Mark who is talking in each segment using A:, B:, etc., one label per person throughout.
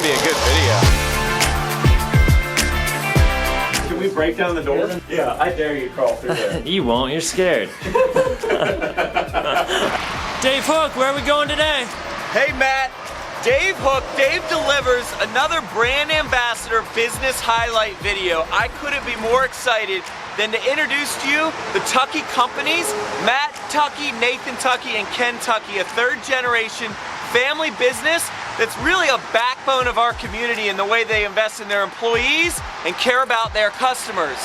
A: be a good video.
B: Can we break down the door? Yeah, I dare you to crawl through there.
C: You won't, you're scared. Dave Hooke, where are we going today?
D: Hey Matt, Dave Hooke. Dave delivers another brand ambassador business highlight video. I couldn't be more excited than to introduce to you the Tuckey Companies, Matt Tuckey, Nathan Tuckey, and Ken Tuckey, a third generation family business that's really a backbone of our community in the way they invest in their employees and care about their customers.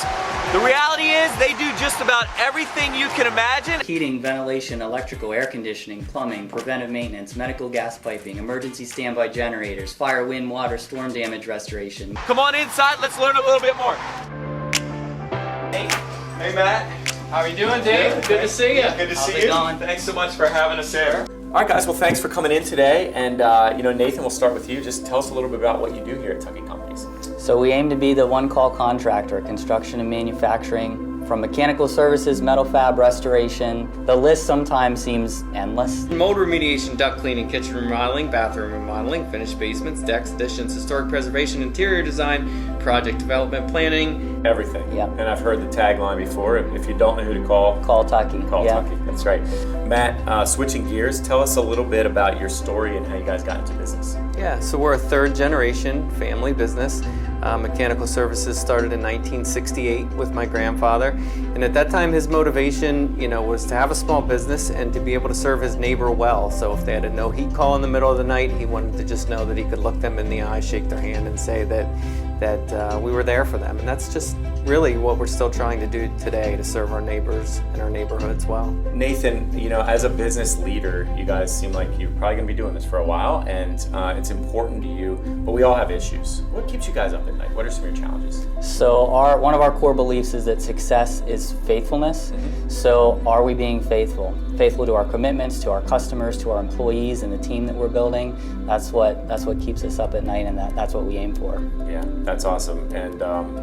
D: The reality is they do just about everything you can imagine.
E: Heating, ventilation, electrical, air conditioning, plumbing, preventive maintenance, medical gas piping, emergency standby generators, fire, wind, water, storm damage restoration.
D: Come on inside, let's learn a little bit more. Hey Matt.
C: How are you doing, Dave? Good to see you.
D: Good to
E: How's
D: see
E: it
D: you.
E: going?
D: Thanks so much for having us here.
B: All right, guys. Well, thanks for coming in today. And Nathan, we'll start with you. Just tell us a little bit about what you do here at Tuckey Companies.
E: So we aim to be the one-call contractor, construction and manufacturing, from mechanical services, metal fab, restoration. The list sometimes seems endless.
F: Mold remediation, duct cleaning, kitchen remodeling, bathroom remodeling, finished basements, decks, additions, historic preservation, interior design, project development, planning.
B: Everything.
E: Yeah.
B: And I've heard the tagline before. If you don't know who to call,
E: Call Tuckey.
B: call
E: Yeah.
B: Tuckey. That's right. Matt, switching gears, tell us a little bit about your story and how you guys got into business.
F: Yeah, so we're a third generation family business. Mechanical services started in 1968 with my grandfather, and at that time his motivation, was to have a small business and to be able to serve his neighbor well. So if they had a no heat call in the middle of the night, he wanted to just know that he could look them in the eye, shake their hand, and say that we were there for them. And that's just really what we're still trying to do today, to serve our neighbors and our neighborhoods well.
B: Nathan, as a business leader, you guys seem like you're probably going to be doing this for a while, and it's important to you, but we all have issues. What keeps you guys up at night? What are some of your challenges?
E: So one of our core beliefs is that success is faithfulness. So are we being faithful? Faithful to our commitments, to our customers, to our employees, and the team that we're building. That's what keeps us up at night, and that's what we aim for.
B: Yeah, that's awesome. And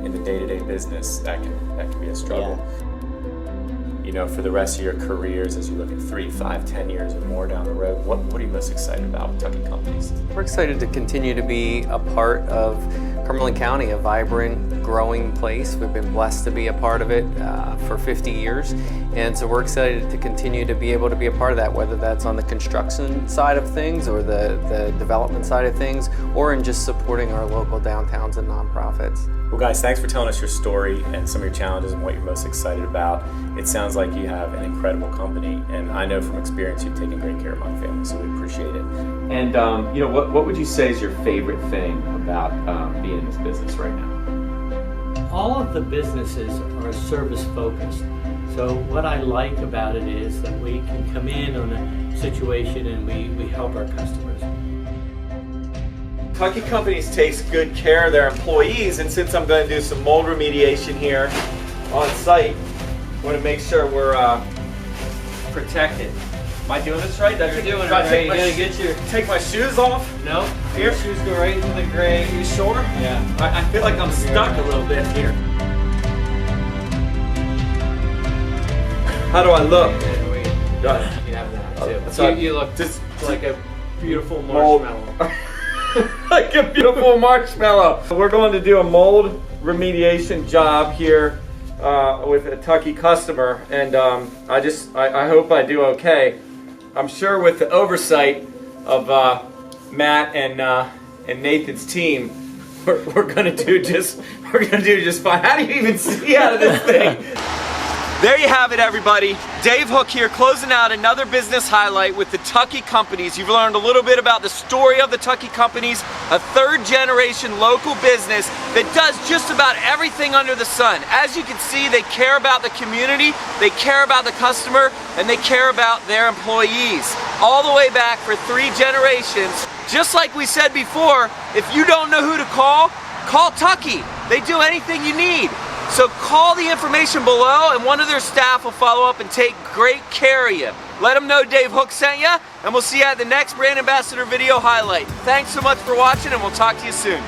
B: in the day-to-day business, that can be a struggle.
E: Yeah.
B: For the rest of your careers, as you look at 3, 5, 10 years or more down the road, what are you most excited about with Tuckey Companies?
F: We're excited to continue to be a part of Cumberland County, a vibrant, growing place. We've been blessed to be a part of it for 50 years. And so we're excited to continue to be able to be a part of that, whether that's on the construction side of things or the development side of things, or in just supporting our local downtowns and nonprofits.
B: Well, guys, thanks for telling us your story and some of your challenges and what you're most excited about. It sounds like you have an incredible company, and I know from experience you've taken great care of my family, so we appreciate it.
G: And what would you say is your favorite thing about being in this business right now?
H: All of the businesses are service focused. So what I like about it is that we can come in on a situation and we help our customers.
D: Tuckey Companies takes good care of their employees, and since I'm going to do some mold remediation here on site, I want to make sure we're protected. Am I doing this right?
C: You're doing it right. You gotta get your...
D: Take my shoes off?
C: No.
D: Here?
C: Your shoes go right into the gray.
D: Are you sure?
C: Yeah.
D: I feel like I'm stuck a little bit here. How do I look?
C: You can have that too. You look
D: just
C: like a beautiful marshmallow.
D: Like a beautiful marshmallow. We're going to do a mold remediation job here with a Tuckey customer, and I hope I do okay. I'm sure with the oversight of Matt and Nathan's team, we're gonna do just fine. How do you even see out of this thing? There you have it, everybody. Dave Hooke here, closing out another business highlight with the Tuckey Companies. You've learned a little bit about the story of the Tuckey Companies, a third generation local business that does just about everything under the sun. As you can see, they care about the community, they care about the customer, and they care about their employees. All the way back for 3 generations. Just like we said before, if you don't know who to call Tuckey. They do anything you need. So call the information below and one of their staff will follow up and take great care of you. Let them know Dave Hooke sent you, and we'll see you at the next Brand Ambassador video highlight. Thanks so much for watching, and we'll talk to you soon.